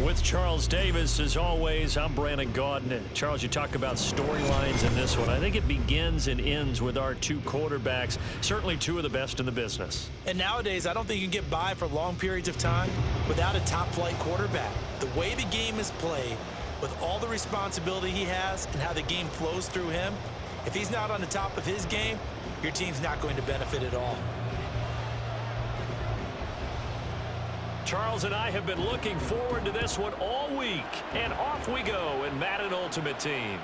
With Charles Davis, as always, I'm Brandon Gaudin. Charles, you talk about storylines in this one. I think it begins and ends with our two quarterbacks, certainly two of the best in the business. And nowadays, I don't think you can get by for long periods of time without a top-flight quarterback. The way the game is played, with all the responsibility he has and how the game flows through him, if he's not on the top of his game, your team's not going to benefit at all. Charles and I have been looking forward to this one all week. And off we go in Madden Ultimate Team.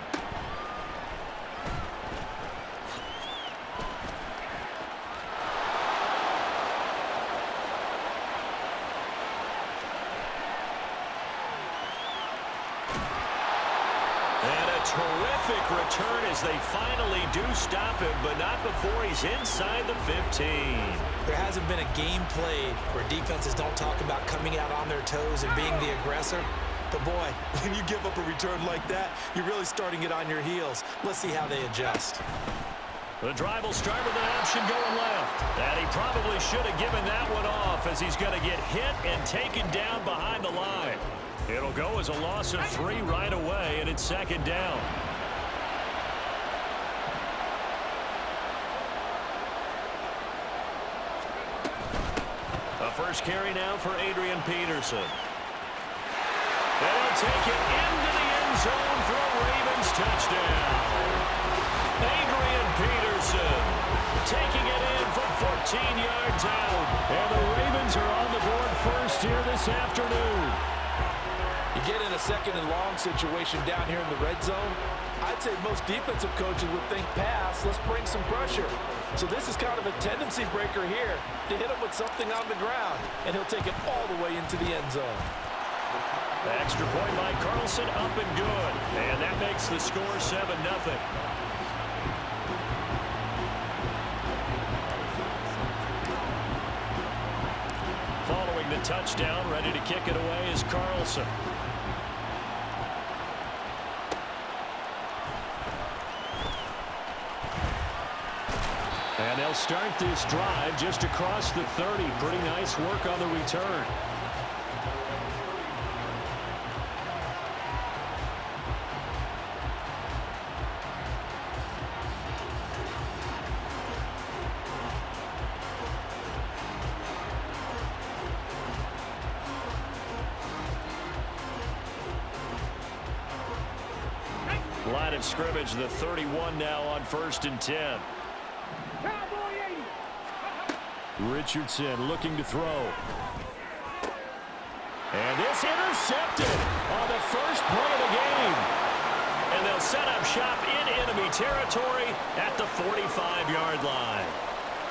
And a terrific return as they finally do stop him, but not before he's inside the 15. There hasn't been a game played where defenses don't talk about coming out on their toes and being the aggressor. But boy, when you give up a return like that, you're really starting it on your heels. Let's see how they adjust. The drive will start with an option going left. And he probably should have given that one off as he's going to get hit and taken down behind the line. It'll go as a loss of 3 right away, and it's second down. First carry now for Adrian Peterson. They'll take it into the end zone for a Ravens touchdown. Adrian Peterson taking it in from 14 yards out. And the Ravens are on the board first here this afternoon. You get in a second and long situation down here in the red zone, I'd say most defensive coaches would think pass, let's bring some pressure. So this is kind of a tendency breaker here to hit him with something on the ground, and he'll take it all the way into the end zone. The extra point by Carlson up and good, and that makes the score 7-0. Following the touchdown, ready to kick it away is Carlson. And they'll start this drive just across the 30. Pretty nice work on the return. Line of scrimmage, the 31 now on 1st and 10. Richardson looking to throw. And this intercepted on the first play of the game. And they'll set up shop in enemy territory at the 45-yard line.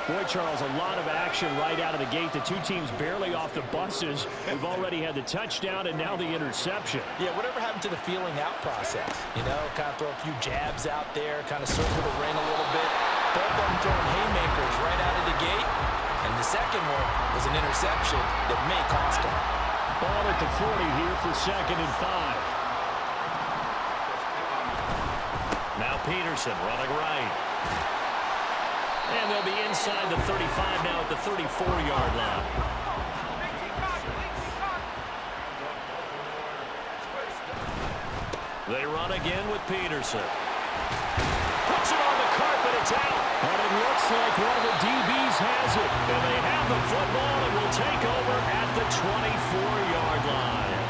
Boy, Charles, a lot of action right out of the gate. The two teams barely off the buses. We've already had the touchdown and now the interception. Yeah, whatever happened to the feeling out process? You know, kind of throw a few jabs out there, kind of circle the ring a little bit. Both of them throwing haymakers right out of the gate. And the second one was an interception that may cost them. Ball at the 40 here for 2nd and 5. Now Peterson running right. And they'll be inside the 35 now at the 34-yard line. They run again with Peterson. Puts it on the carpet, it's out. And it looks like one of the DBs has it. And they have the football and will take over at the 24-yard line.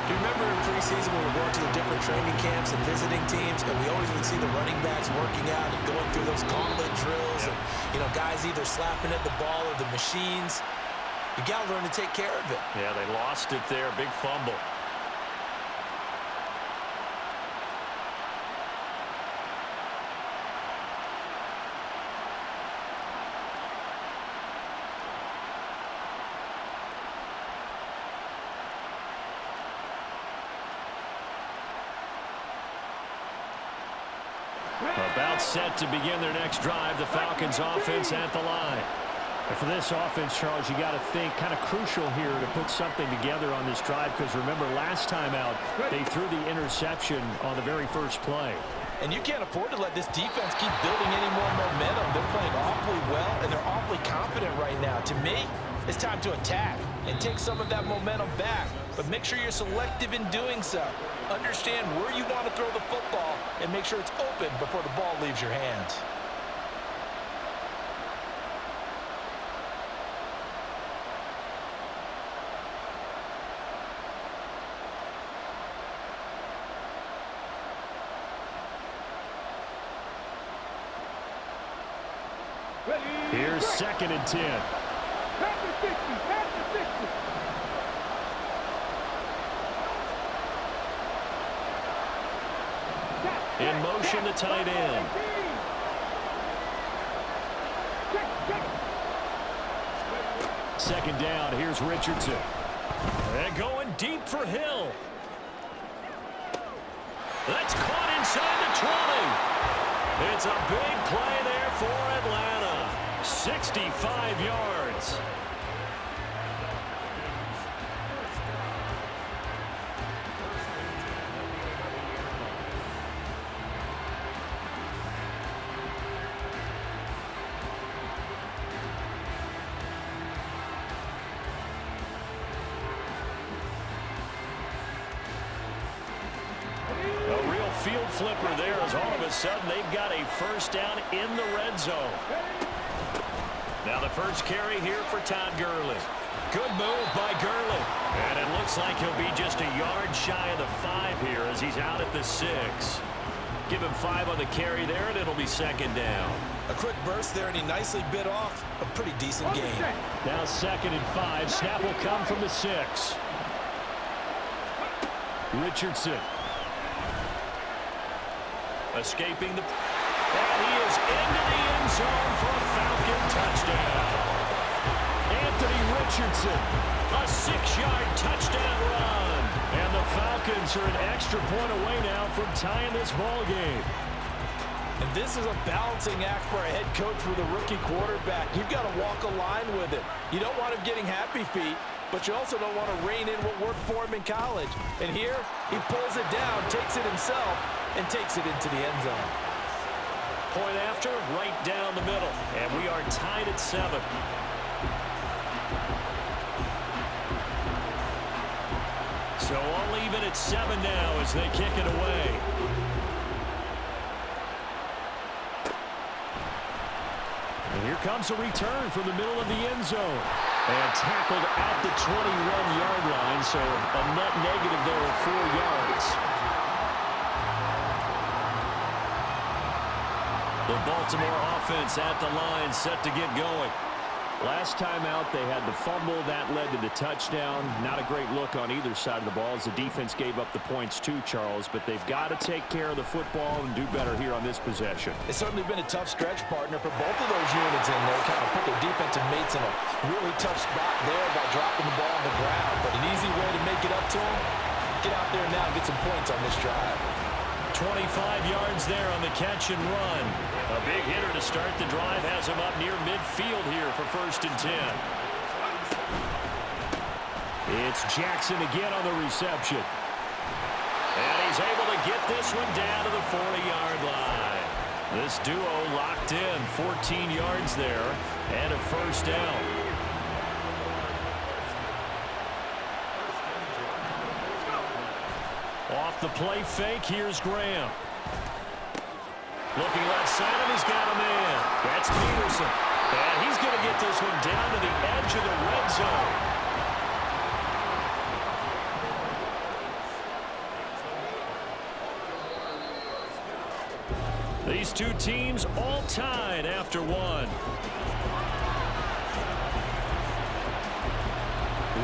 Do you remember in preseason when we were going to the different training camps and visiting teams, and we always would see the running backs working out and going through those gauntlet drills, and, you know, guys either slapping at the ball or the machines. You got to learn to take care of it. Yeah, they lost it there. Big fumble. About set to begin their next drive. The Falcons offense at the line. And for this offense, Charles, you got to think kind of crucial here to put something together on this drive, because remember last time out they threw the interception on the very first play. And you can't afford to let this defense keep building any more momentum. They're playing awfully well, and they're awfully confident right now. To me, It's time to attack and take some of that momentum back, but make sure you're selective in doing so. Understand where you want to throw the football and make sure it's open before the ball leaves your hands. Here's 2nd and 10. In motion, the tight end. Second down, here's Richardson. And going deep for Hill. That's caught inside the 20. It's a big play there for Atlanta. 65 yards. A real field flipper there as all of a sudden they've got a first down in the red zone. Now the first carry here for Todd Gurley. Good move by Gurley. And it looks like he'll be just a yard shy of the 5 here as he's out at the 6. Give him 5 on the carry there, and it'll be second down. A quick burst there, and he nicely bit off a pretty decent game. Now 2nd and 5. Snap will come from the 6. Richardson. Escaping the... And he is into the end zone for a Falcon touchdown. Anthony Richardson, a 6-yard touchdown run. And the Falcons are an extra point away now from tying this ball game. And this is a balancing act for a head coach with a rookie quarterback. You've got to walk a line with it. You don't want him getting happy feet, but you also don't want to rein in what worked for him in college. And here, he pulls it down, takes it himself, and takes it into the end zone. Point after, right down the middle. And we are tied at 7. So all even at 7 now as they kick it away. And here comes a return from the middle of the end zone. And tackled at the 21-yard line, so a net negative there of 4 yards. The Baltimore offense at the line, set to get going. Last time out, they had the fumble. That led to the touchdown. Not a great look on either side of the ball as the defense gave up the points too, Charles. But they've got to take care of the football and do better here on this possession. It's certainly been a tough stretch, partner, for both of those units in there. Kind of put their defensive mates in a really tough spot there by dropping the ball on the ground. But an easy way to make it up to them, get out there now and get some points on this drive. 25 yards there on the catch and run. A big hitter to start the drive has him up near midfield here for 1st and 10. It's Jackson again on the reception. And he's able to get this one down to the 40-yard line. This duo locked in, 14 yards there and a first down. Off the play fake, here's Graham. Looking left side, and he's got a man. That's Peterson. And he's going to get this one down to the edge of the red zone. These two teams all tied after one.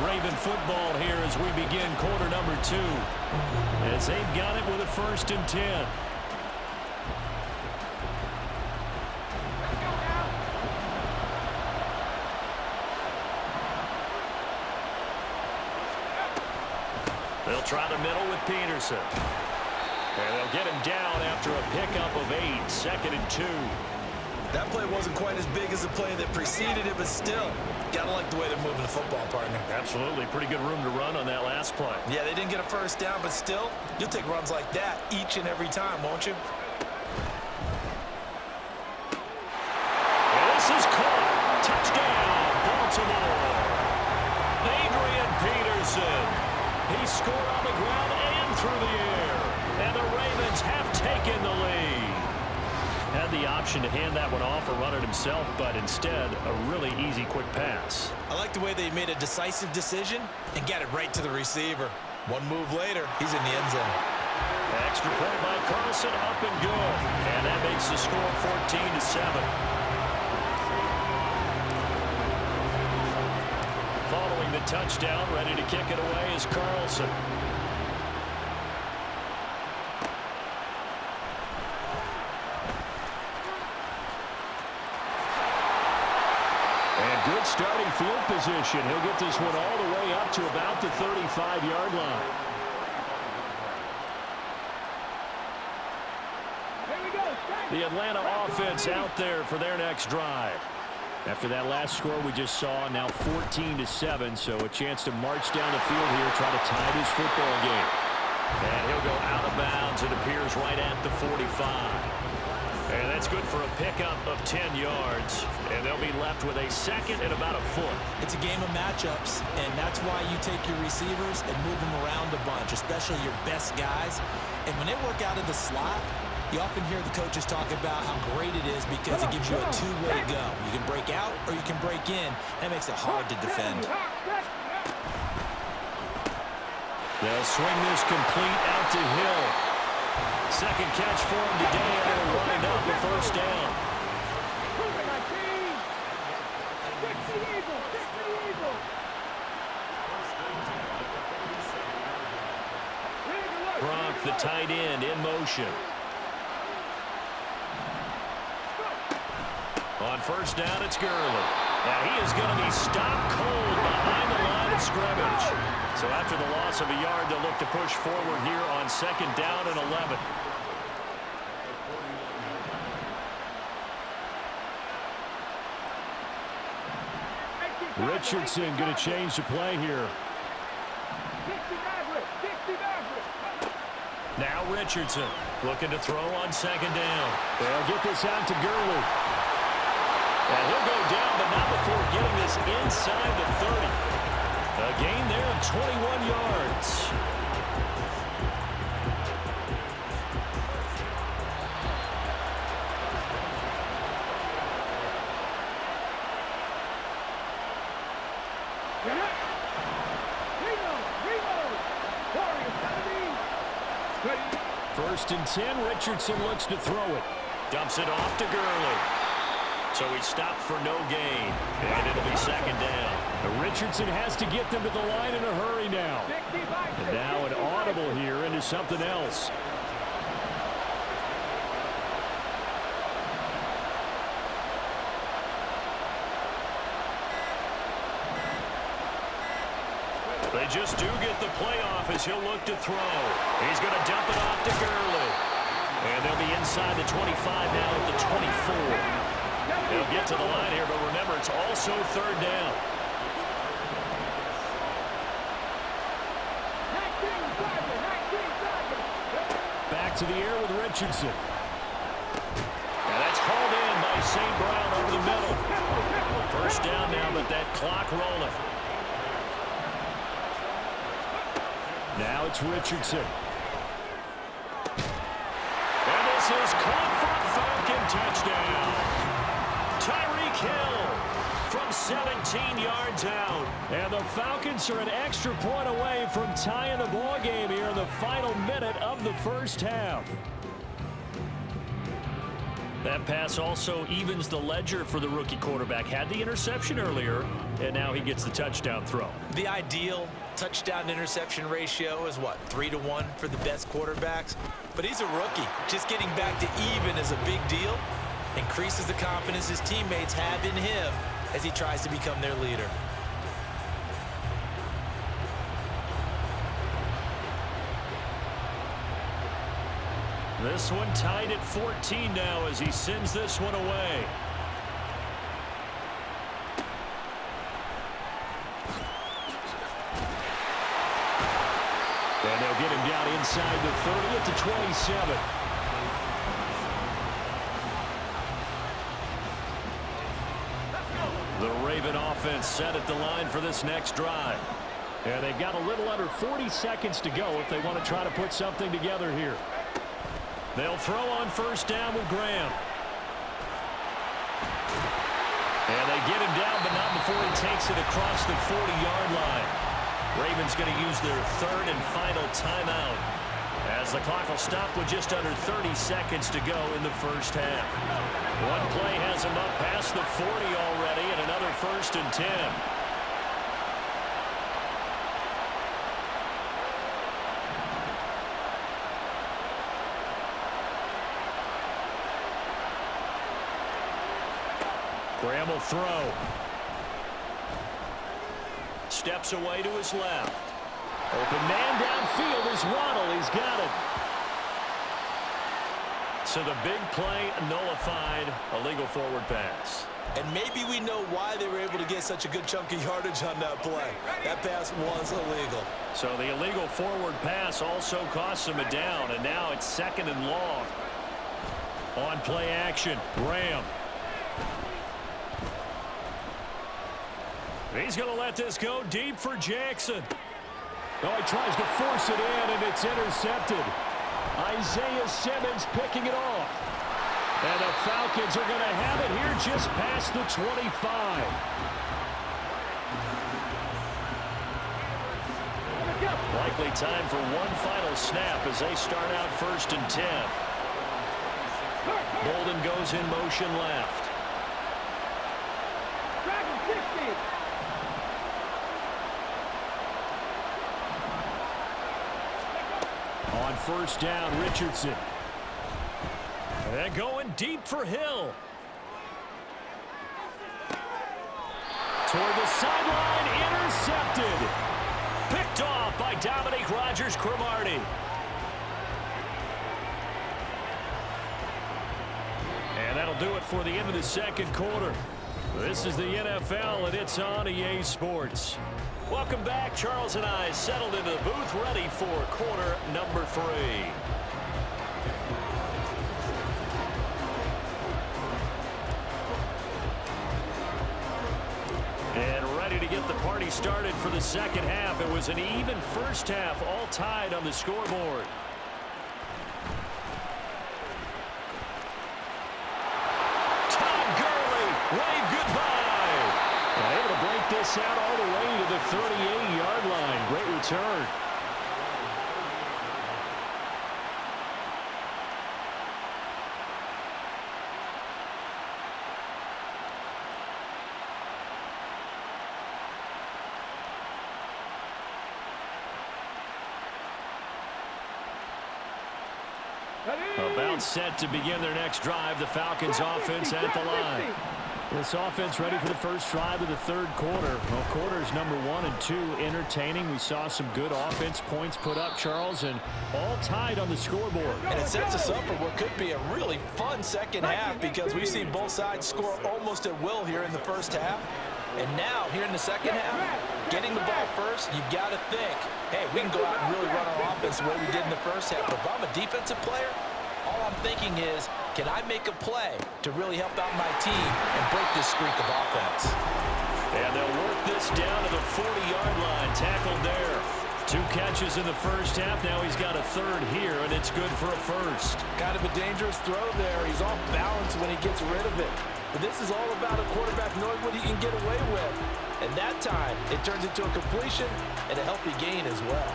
Raven football here as we begin quarter number 2. As they've got it with a 1st and 10. They'll try the middle with Peterson. And they'll get him down after a pickup of 8, 2nd and 2. That play wasn't quite as big as the play that preceded it, but still, gotta like the way they're moving the football, partner. Absolutely. Pretty good room to run on that last play. Yeah, they didn't get a first down, but still, you'll take runs like that each and every time, won't you? And this is caught. Touchdown, Baltimore. Jefferson. He scored on the ground and through the air. And the Ravens have taken the lead. Had the option to hand that one off or run it himself, but instead, a really easy, quick pass. I like the way they made a decisive decision and got it right to the receiver. One move later, he's in the end zone. Extra point by Carlson, up and good. And that makes the score 14-7. Following the touchdown, ready to kick it away is Carlson. And good starting field position. He'll get this one all the way up to about the 35-yard line. The Atlanta offense out there for their next drive. After that last score we just saw, now 14-7, so a chance to march down the field here, try to tie this football game. And he'll go out of bounds, it appears, right at the 45. And that's good for a pickup of 10 yards. And they'll be left with a second and about a foot. It's a game of matchups, and that's why you take your receivers and move them around a bunch, especially your best guys. And when they work out of the slot, you often hear the coaches talk about how great it is because it gives you a two-way go. You can break out or you can break in. That makes it hard to defend. They'll swing this complete out to Hill. Second catch for him today, and it'll wind up the first down. Gronk, the tight end, in motion. On first down, it's Gurley. And he is going to be stopped cold behind the line of scrimmage. So after the loss of a yard, they'll look to push forward here on second down and 11. Richardson going to change the play here. Now Richardson looking to throw on second down. They'll get this out to Gurley. And he'll go down, but not before getting this inside the 30. A gain there of 21 yards. First and 10, Richardson looks to throw it. Dumps it off to Gurley. So he stopped for no gain, and it'll be second down. Richardson has to get them to the line in a hurry now. And now an audible here into something else. They just do get the playoff as he'll look to throw. He's going to dump it off to Gurley. And they'll be inside the 25 now at the 24. They'll get to the line here, but remember, it's also third down. Back to the air with Richardson. And that's hauled in by St. Brown over the middle. First down now, but that clock rolling. Now it's Richardson. And this is caught for a Falcon touchdown. Tyreek Hill from 17 yards out. And the Falcons are an extra point away from tying the ball game here in the final minute of the first half. That pass also evens the ledger for the rookie quarterback. Had the interception earlier, and now he gets the touchdown throw. The ideal touchdown-interception ratio is, what, 3-to-1 for the best quarterbacks? But he's a rookie. Just getting back to even is a big deal. Increases the confidence his teammates have in him as he tries to become their leader. This one tied at 14 now as he sends this one away. And they'll get him down inside the 30 at the 27. The Raven offense set at the line for this next drive. And they've got a little under 40 seconds to go if they want to try to put something together here. They'll throw on first down with Graham. And they get him down, but not before he takes it across the 40-yard line. Ravens going to use their third and final timeout, as the clock will stop with just under 30 seconds to go in the first half. One play has him up past the 40 already, and another first and 10. Graham will throw. Steps away to his left. Open man downfield is Waddle. He's got it. So the big play nullified, a legal forward pass. And maybe we know why they were able to get such a good chunk of yardage on that play. That pass was illegal. So the illegal forward pass also costs him a down, and now it's second and long. On play action, Graham. He's going to let this go deep for Jackson. Oh, he tries to force it in, and it's intercepted. Isaiah Simmons picking it off. And the Falcons are going to have it here just past the 25. Likely time for one final snap as they start out first and 10. Bolden goes in motion left. On first down, Richardson. And going deep for Hill. Toward the sideline, intercepted. Picked off by Dominique Rodgers-Cromartie. And that'll do it for the end of the second quarter. This is the NFL, and it's on EA Sports. Welcome back. Charles and I settled into the booth, ready for quarter number 3. And ready to get the party started for the second half. It was an even first half, all tied on the scoreboard. Todd Gurley, wave goodbye. And able to break this out all the way to the 38-yard line. Great return. About set to begin their next drive. The Falcons offense at the line. This offense ready for the first drive of the third quarter. Well, quarters number 1 and 2 entertaining. We saw some good offense points put up, Charles, and all tied on the scoreboard. And it sets us up for what could be a really fun second half because we've seen both sides score almost at will here in the first half. And now, here in the second half, getting the ball first, you've got to think, hey, we can go out and really run our offense the way we did in the first half. But if I'm a defensive player, all I'm thinking is, can I make a play to really help out my team and break this streak of offense? And they'll work this down to the 40-yard line. Tackled there. 2 catches in the first half. Now he's got a third here, and it's good for a first. Kind of a dangerous throw there. He's off balance when he gets rid of it. But this is all about a quarterback knowing what he can get away with. And that time, it turns into a completion and a healthy gain as well.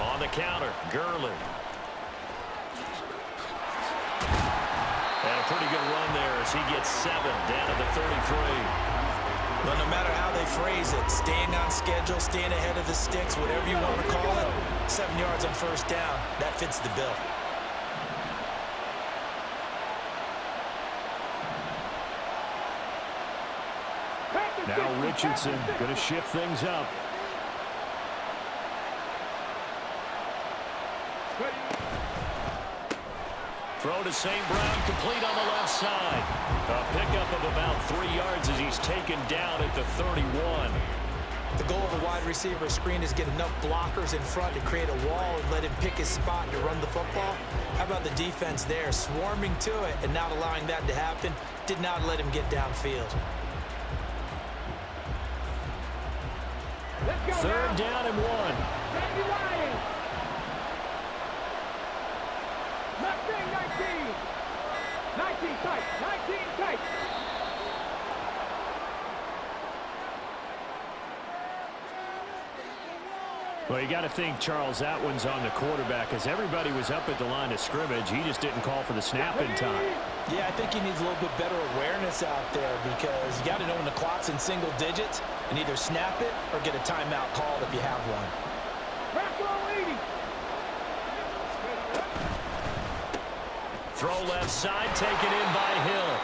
On the counter, Gurley. And a pretty good run there as he gets 7 down at the 33. Well, no matter how they phrase it, staying on schedule, staying ahead of the sticks, whatever you want to call it, 7 yards on first down, that fits the bill. Now Richardson going to shift things up. Throw to St. Brown, complete on the left side. A pickup of about 3 yards as he's taken down at the 31. The goal of a wide receiver screen is get enough blockers in front to create a wall and let him pick his spot to run the football. How about the defense there, swarming to it and not allowing that to happen? Did not let him get downfield. Third down and 1. Well, you got to think, Charles, that one's on the quarterback as everybody was up at the line of scrimmage. He just didn't call for the snap in time. Yeah, I think he needs a little bit better awareness out there because you got to know when the clock's in single digits and either snap it or get a timeout called if you have one. Throw left side, taken in by Hill.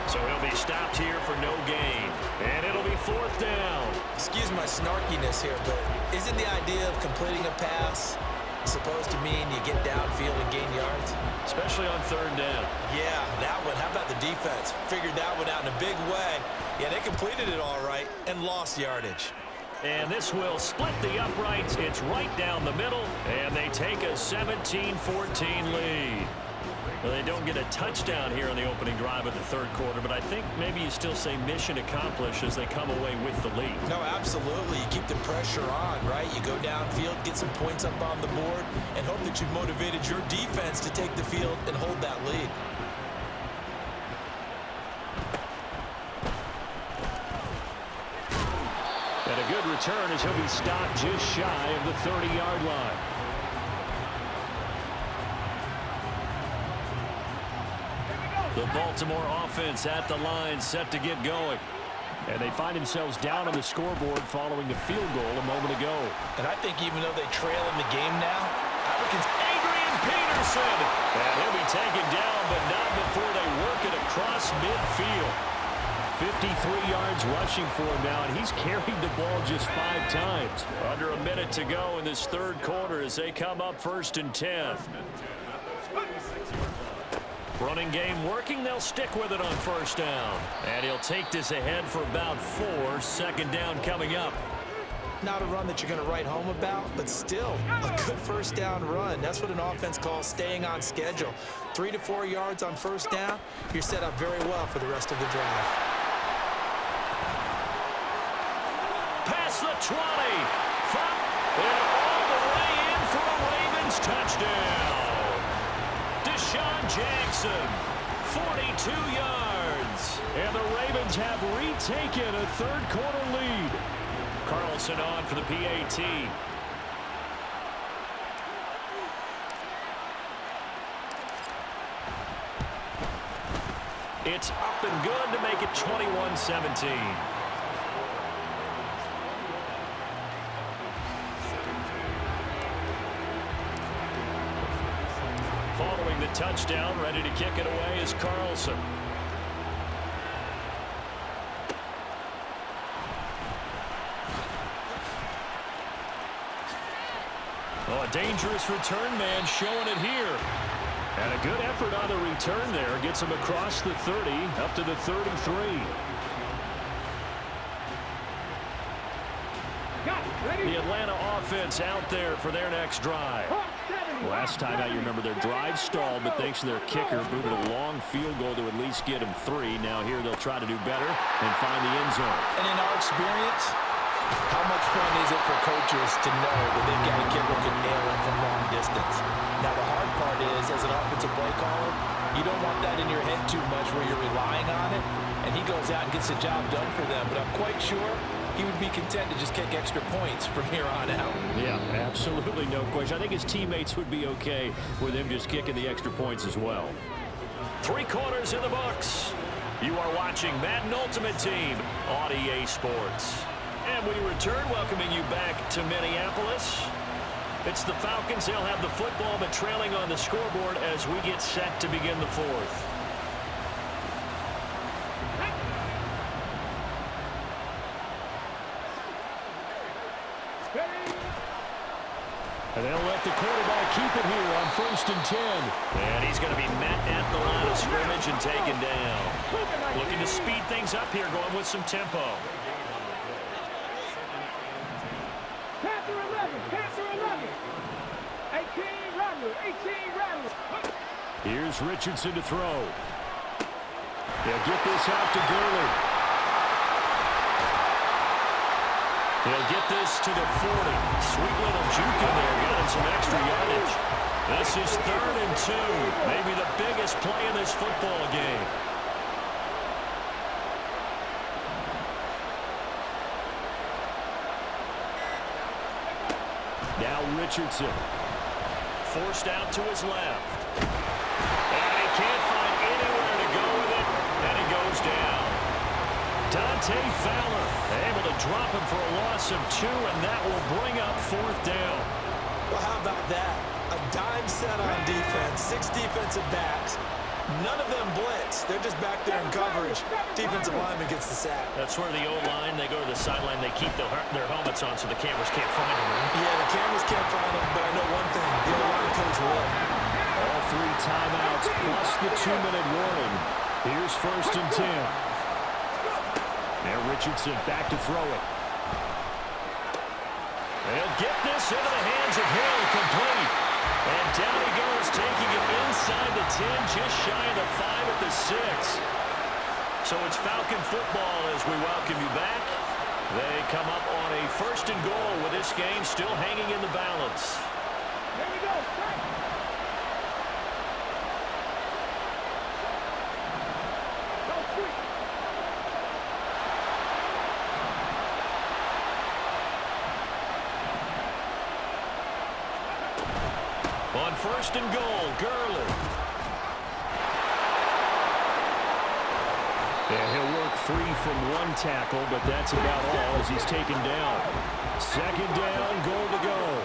So he'll be stopped here for no gain. And it'll be 4th down. Excuse my snarkiness here, but isn't the idea of completing a pass supposed to mean you get downfield and gain yards? Especially on 3rd down. Yeah, that one. How about the defense? Figured that one out in a big way. Yeah, they completed it all right and lost yardage. And this will split the uprights. It's right down the middle, and they take a 17-14 lead. Well, they don't get a touchdown here on the opening drive of the 3rd quarter, but I think maybe you still say mission accomplished as they come away with the lead. No, absolutely. You keep the pressure on, right? You go downfield, get some points up on the board, and hope that you've motivated your defense to take the field and hold that lead. And a good return as he'll be stopped just shy of the 30-yard line. The Baltimore offense at the line, set to get going. And they find themselves down on the scoreboard following the field goal a moment ago. And I think even though they trail in the game now, Adrian Peterson. And he'll be taken down, but not before they work it across midfield. 53 yards rushing for him now, and he's carried the ball just 5 times. Under a minute to go in this 3rd quarter as they come up 1st and 10. Running game working. They'll stick with it on 1st down. And he'll take this ahead for about 4. 2nd down coming up. Not a run that you're going to write home about, but still a good 1st down run. That's what an offense calls staying on schedule. 3 to 4 yards on 1st down. You're set up very well for the rest of the drive. Past the 20. And all the way in for a Ravens touchdown. Deshaun Jackson, 42 yards. And the Ravens have retaken a 3rd quarter lead. Carlson on for the PAT. It's up and good to make it 21-17. Following the touchdown, ready to kick it away is Carlson. Oh, a dangerous return man showing it here. And a good effort on the return there. Gets him across the 30, up to the 33. The Atlanta offense out there for their next drive. Last time out, you remember their drive stalled, but thanks to their kicker, booted a long field goal to at least get him 3. Now here they'll try to do better and find the end zone. And in our experience, how much fun is it for coaches to know that they've got a kicker who can nail it from long distance? Now the hard part is, as an offensive play caller, you don't want that in your head too much where you're relying on it, and he goes out and gets the job done for them. But I'm quite sure he would be content to just kick extra points from here on out. Yeah, absolutely no question. I think his teammates would be okay with him just kicking the extra points as well. 3 quarters in the books. You are watching Madden Ultimate Team on EA Sports. And we return, welcoming you back to Minneapolis. It's the Falcons. They'll have the football, but trailing on the scoreboard as we get set to begin the 4th. And they'll let the quarterback keep it here on 1st and 10. And he's going to be met at the line of scrimmage and taken down. Looking to speed things up here, going with some tempo. Here's Richardson to throw. He'll get this out to Gurley. He'll get this to the 40. Sweet little juke in there. Got him some extra yardage. This is 3rd and 2. Maybe the biggest play in this football game. Now Richardson. Forced out to his left. And he can't find anywhere to go with it. And he goes down. Dante Fowler able to drop him for a loss of 2, and that will bring up 4th down. Well, how about that? A dime set on defense, 6 defensive backs. None of them blitz. They're just back there in coverage. Defensive lineman gets the sack. That's where the O-line, they go to the sideline, they keep their helmets on so the cameras can't find them. Right? Yeah, the cameras can't find them, but I know one thing. The O-line coach will. All 3 timeouts plus the 2-minute warning. Here's 1st and 10. Now Richardson back to throw it. They'll get this into the hands of Hill, complete. And down he goes, taking it inside the 10, just shy of the 5 at the 6. So it's Falcon football as we welcome you back. They come up on a 1st and goal with this game still hanging in the balance. Here we go. On 1st and goal, Gurley. Yeah, he'll work free from 1 tackle, but that's about all as he's taken down. 2nd down, goal to go.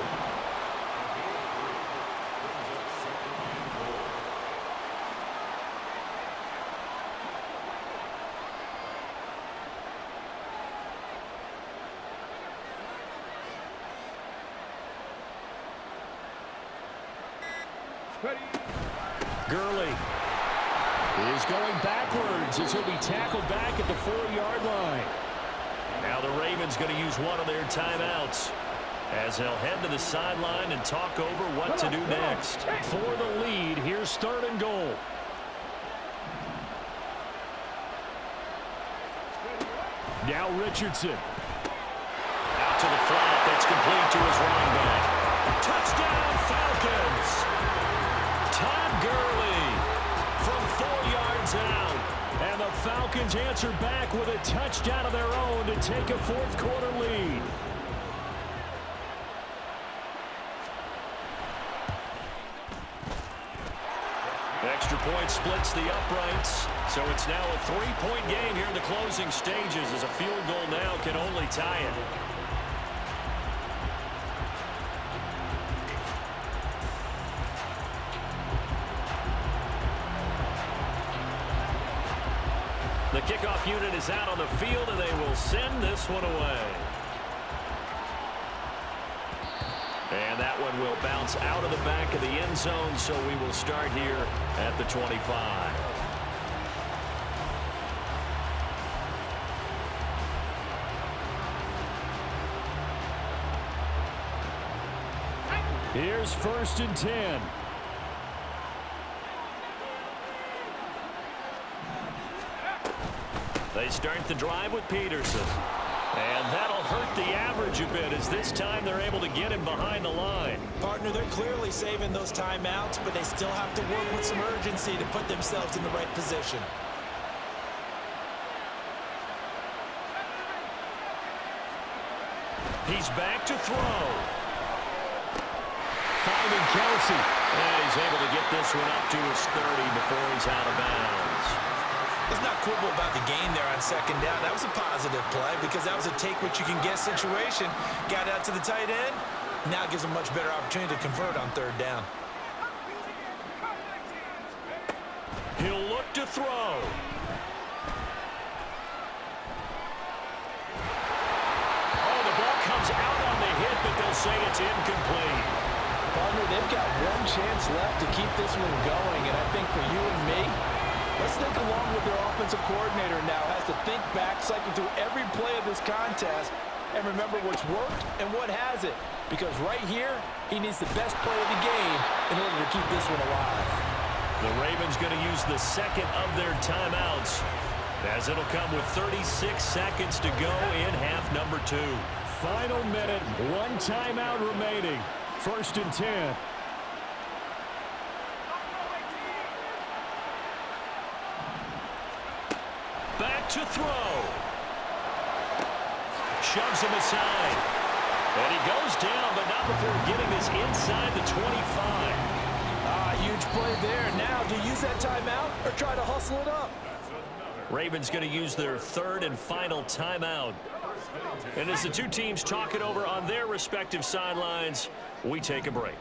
Gurley is going backwards as he'll be tackled back at the 4-yard line. Now the Ravens going to use one of their timeouts as they'll head to the sideline and talk over what to do next. For the lead, here's 3rd and goal. Now Richardson. Out to the flat. That's complete to his running back. Touchdown, Falcons! Todd Gurley from 4 yards out. And the Falcons answer back with a touchdown of their own to take a 4th quarter lead. Extra point splits the uprights. So it's now a 3-point game here in the closing stages as a field goal now can only tie it. The kickoff unit is out on the field, and they will send this one away. And that one will bounce out of the back of the end zone, so we will start here at the 25. Here's 1st and 10. They start the drive with Peterson. And that'll hurt the average a bit as this time they're able to get him behind the line. Partner, they're clearly saving those timeouts, but they still have to work with some urgency to put themselves in the right position. He's back to throw. Finding Kelsey. And he's able to get this one up to his 30 before he's out of bounds. Let's not quibble about the gain there on 2nd down. That was a positive play because that was a take-what-you-can-get situation. Got out to the tight end. Now gives him a much better opportunity to convert on 3rd down. He'll look to throw. Oh, the ball comes out on the hit, but they'll say it's incomplete. Partner, they've got 1 chance left to keep this one going, and I think for you and me, let's think along with their offensive coordinator now. Has to think back, cycle through every play of this contest, and remember what's worked and what hasn't. Because right here, He needs the best play of the game in order to keep this one alive. The Ravens going to use the second of their timeouts, as it'll come with 36 seconds to go in half number 2. Final minute, 1 timeout remaining. 1st and 10. Back to throw. Shoves him aside. And he goes down, but not before getting this inside the 25. Huge play there. Now, do you use that timeout or try to hustle it up? Ravens going to use their 3rd and final timeout. And as the two teams talk it over on their respective sidelines, we take a break.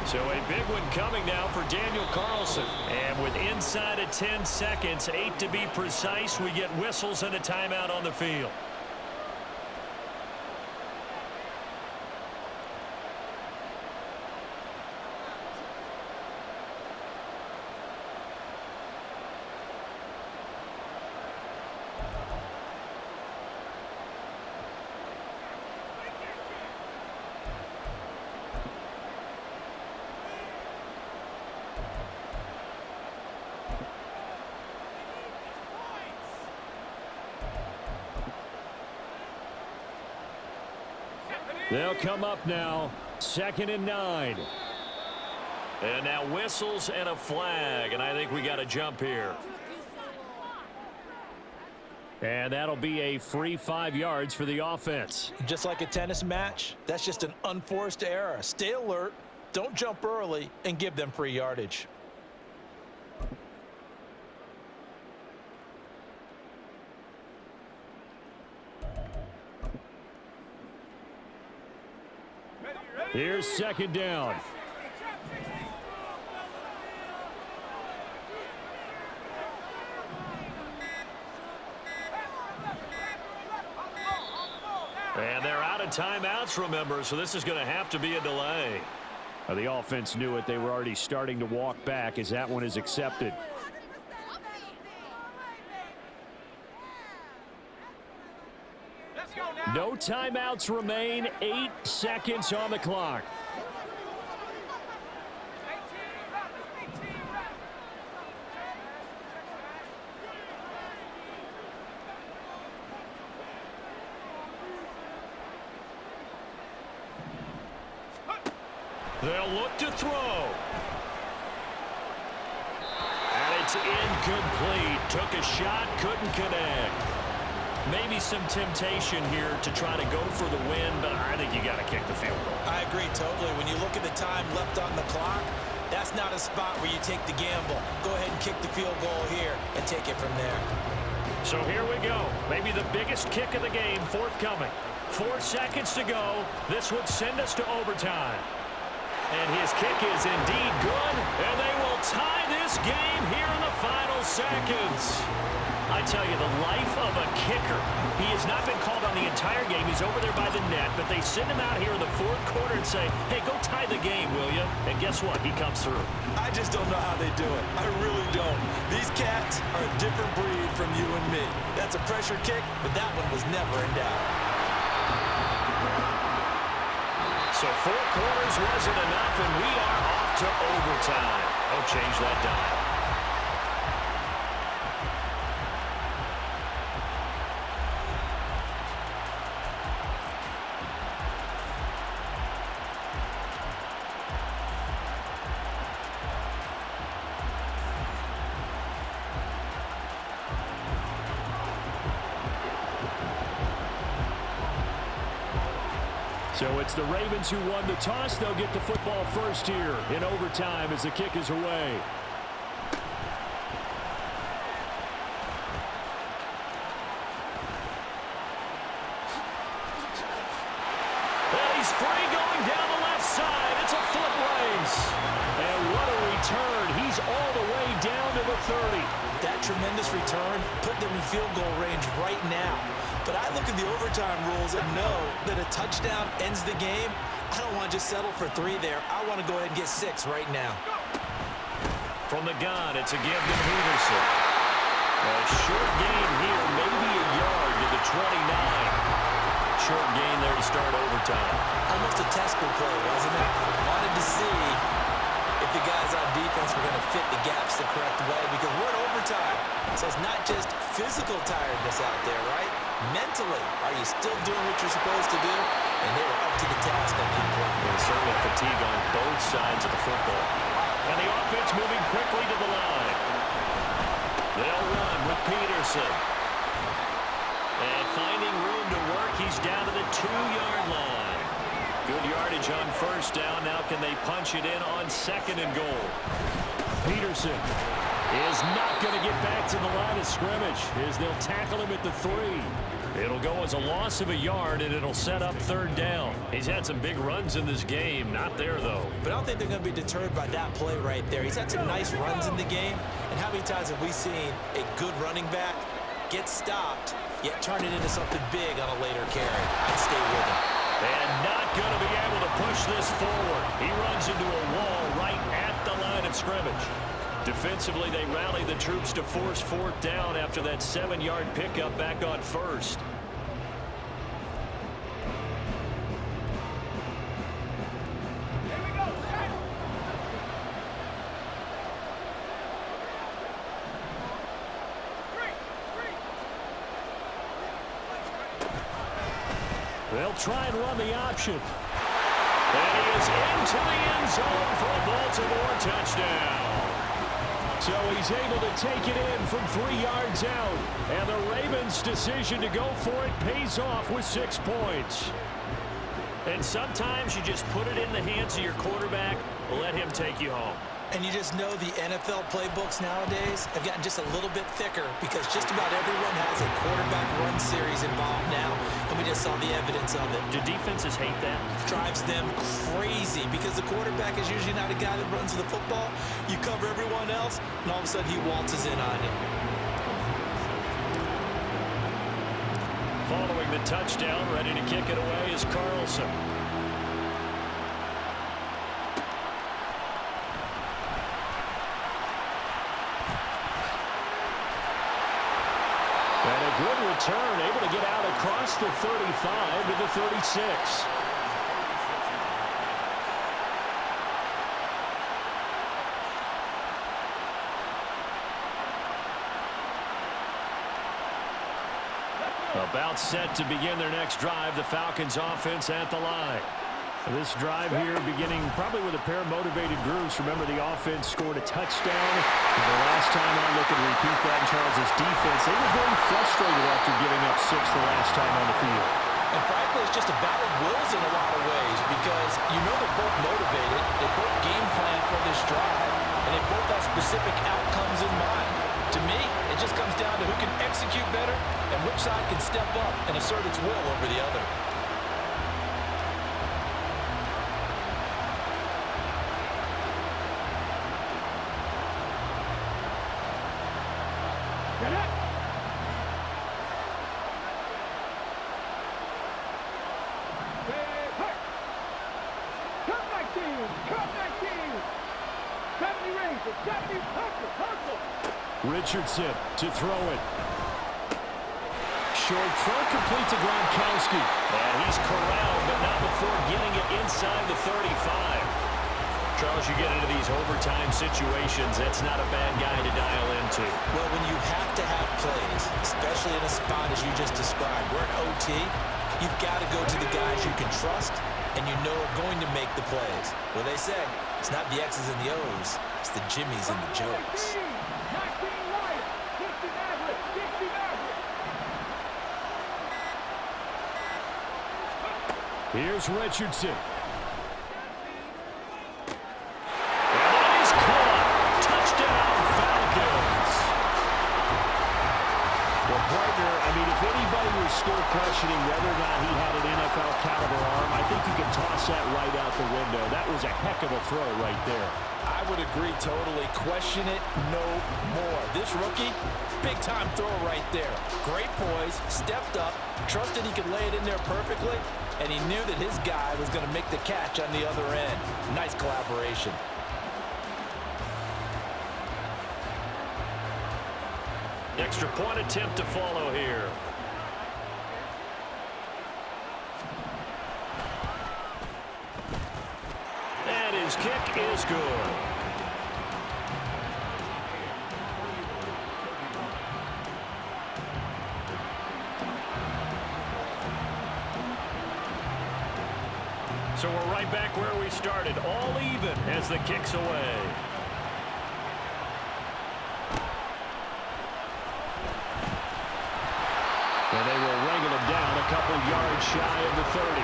So a big one coming now for Daniel Carlson. And with inside of 10 seconds, 8 to be precise, we get whistles and a timeout on the field. They'll come up now. 2nd and 9. And now whistles and a flag, and I think we got to jump here. And that'll be a free 5 yards for the offense. Just like a tennis match, that's just an unforced error. Stay alert, don't jump early, and give them free yardage. Here's 2nd down. And they're out of timeouts, remember, so this is going to have to be a delay. The offense knew it. They were already starting to walk back as that one is accepted. No timeouts remain. 8 seconds on the clock. They'll look to throw. And it's incomplete. Took a shot, couldn't connect. Maybe some temptation here to try to go for the win, but I think you got to kick the field goal. I agree totally. When you look at the time left on the clock, that's not a spot where you take the gamble. Go ahead and kick the field goal here and take it from there. So here we go. Maybe the biggest kick of the game forthcoming. 4 seconds to go. This would send us to overtime. And his kick is indeed good, and they will tie this game here in the final seconds. I tell you, the life of a kicker. He has not been called on the entire game. He's over there by the net, but they send him out here in the 4th quarter and say, hey, go tie the game, will you? And guess what? He comes through. I just don't know how they do it. I really don't. These cats are a different breed from you and me. That's a pressure kick, but that one was never in doubt. So 4 quarters wasn't enough, and we are off to overtime. Oh, change that dial. So it's the Ravens who won the toss. They'll get the football first here in overtime as the kick is away. And He's free going down the left side. It's a foot race. And what a return. He's all the way down to the 30. That tremendous return put them in field goal range right now. But I look at the overtime rules and know that a touchdown ends the game. I don't want to just settle for 3 there. I want to go ahead and get 6 right now. From the gun, it's a give to Peterson. A short gain here, maybe a yard to the 29. Short gain there to start overtime. Almost a tester play, wasn't it? Wanted to see if the guys on defense were going to fit the gaps the correct way, because we're in overtime. So it's not just physical tiredness out there, right? Mentally, are you still doing what you're supposed to do? And they were up to the task on that play. And certainly fatigue on both sides of the football. And the offense moving quickly to the line. They'll run with Peterson. And finding room to work, he's down to the 2-yard line. Good yardage on first down. Now can they punch it in on 2nd and goal? Peterson is not going to get back to the line of scrimmage as they'll tackle him at the 3. It'll go as a loss of a yard, and it'll set up 3rd down. He's had some big runs in this game. Not there, though. But I don't think they're going to be deterred by that play right there. He's had some nice runs in the game. And how many times have we seen a good running back get stopped, yet turn it into something big on a later carry? I'd stay with him. And not going to be able to push this forward. He runs into a wall right at the line of scrimmage. Defensively, they rally the troops to force 4th down after that 7-yard pickup back on 1st. They'll try and run the option. And he is into the end zone for a Baltimore touchdown. So he's able to take it in from 3 yards out. And the Ravens' decision to go for it pays off with 6 points. And sometimes you just put it in the hands of your quarterback, let him take you home. And you just know the NFL playbooks nowadays have gotten just a little bit thicker, because just about everyone has a quarterback run series involved now, and we just saw the evidence of it. Do defenses hate that? Drives them crazy, because the quarterback is usually not a guy that runs the football. You cover everyone else, and all of a sudden he waltzes in on you. Following the touchdown, ready to kick it away is Carlson. And a good return, able to get out across the 35 to the 36. About set to begin their next drive, the Falcons offense at the line. This drive here beginning probably with a pair of motivated groups. Remember, the offense scored a touchdown. The last time I look and repeat that in Charles' defense, they were very frustrated after giving up 6 the last time on the field. And frankly, it's just a battle of wills in a lot of ways, because you know they're both motivated, they both game plan for this drive, and they both have specific outcomes in mind. To me, it just comes down to who can execute better and which side can step up and assert its will over the other. Richardson to throw it. Short throw complete to Gronkowski. And he's corralled, but not before getting it inside the 35. Charles, you get into these overtime situations, that's not a bad guy to dial into. Well, when you have to have plays, especially in a spot as you just described, we're at OT, you've got to go to the guys you can trust and you know are going to make the plays. Well, they say it's not the X's and the O's, it's the Jimmies and the Joes. Here's Richardson. And that is caught. Touchdown, Falcons. Well, partner, I mean, if anybody was still questioning questioning whether or not he had an NFL caliber arm, I think you can toss that right out the window. That was a heck of a throw right there. I would agree totally. Question it no more. This rookie, big-time throw right there. Great poise, stepped up, trusted he could lay it in there perfectly, and he knew that his guy was going to make the catch on the other end. Nice collaboration. Extra point attempt to follow here. And his kick is good. So we're right back where we started, all even as the kick's away. And they will wrangle him down a couple yards shy of the 30.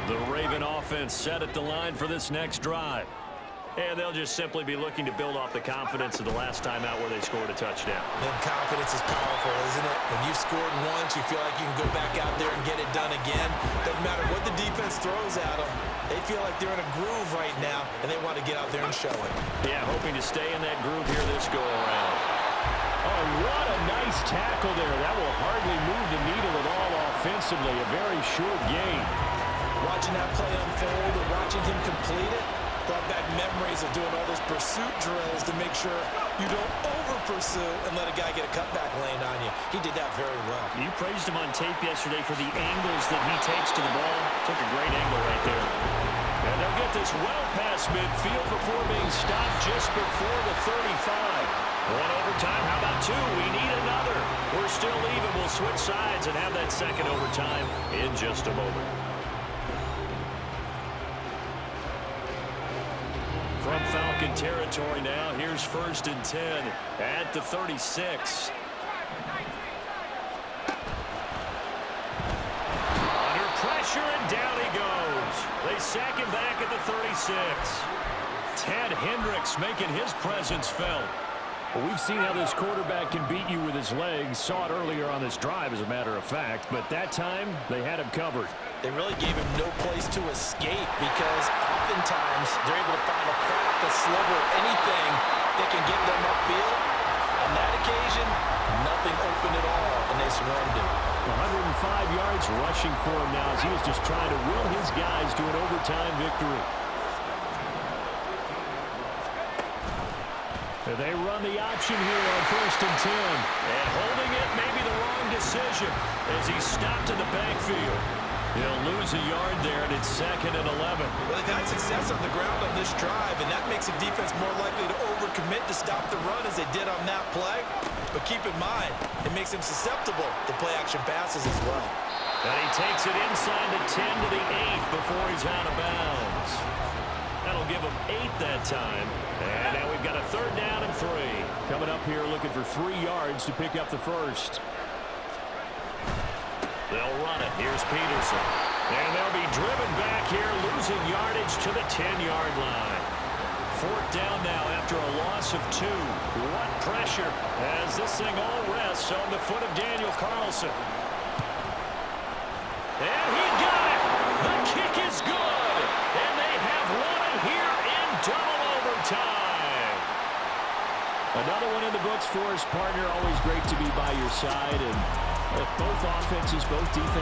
The Raven offense set at the line for this next drive. And they'll just simply be looking to build off the confidence of the last time out where they scored a touchdown. And confidence is powerful, isn't it? When you've scored once, you feel like you can go back out there and get it done again. Doesn't matter what the defense throws at them. They feel like they're in a groove right now, and they want to get out there and show it. Yeah, hoping to stay in that groove here this go-around. Oh, what a nice tackle there. That will hardly move the needle at all offensively. A very short gain. Watching that play unfold or watching him complete it brought back memories of doing all those pursuit drills to make sure you don't over-pursue and let a guy get a cutback lane on you. He did that very well. You praised him on tape yesterday for the angles that he takes to the ball. Took a great angle right there. And they'll get this well past midfield before being stopped just before the 35. One overtime, how about two? We need another. We're still even. We'll switch sides and have that second overtime in just a moment. From Falcon territory now, here's 1st and 10 at the 36. Under pressure, and down he goes. They sack him back at the 36. Ted Hendricks making his presence felt. Well, we've seen how this quarterback can beat you with his legs. Saw it earlier on this drive, as a matter of fact. But that time, they had him covered. They really gave him no place to escape because oftentimes they're able to find a crack, a sliver, anything that can get them upfield. On that occasion, nothing open at all, and they swarmed him. 105 yards rushing for him now as he was just trying to will his guys to an overtime victory. They run the option here on 1st and 10. And holding it may be the wrong decision as he's stopped in the backfield. He'll lose a yard there, and it's 2nd and 11. Well, they've had success on the ground on this drive, and that makes a defense more likely to overcommit to stop the run as they did on that play. But keep in mind, it makes them susceptible to play-action passes as well. And he takes it inside the 10 to the 8 before he's out of bounds. That'll give him 8 that time. And now we've got a 3rd down and 3. Coming up here looking for 3 yards to pick up the first. They'll run it. Here's Peterson. And they'll be driven back here, losing yardage to the 10-yard line. 4th down now after a loss of 2. What pressure as this thing all rests on the foot of Daniel Carlson. And he got it. The kick is good. And they have won it here in double overtime. Another one in the books for us, partner. Always great to be by your side. And both offenses, both defenses.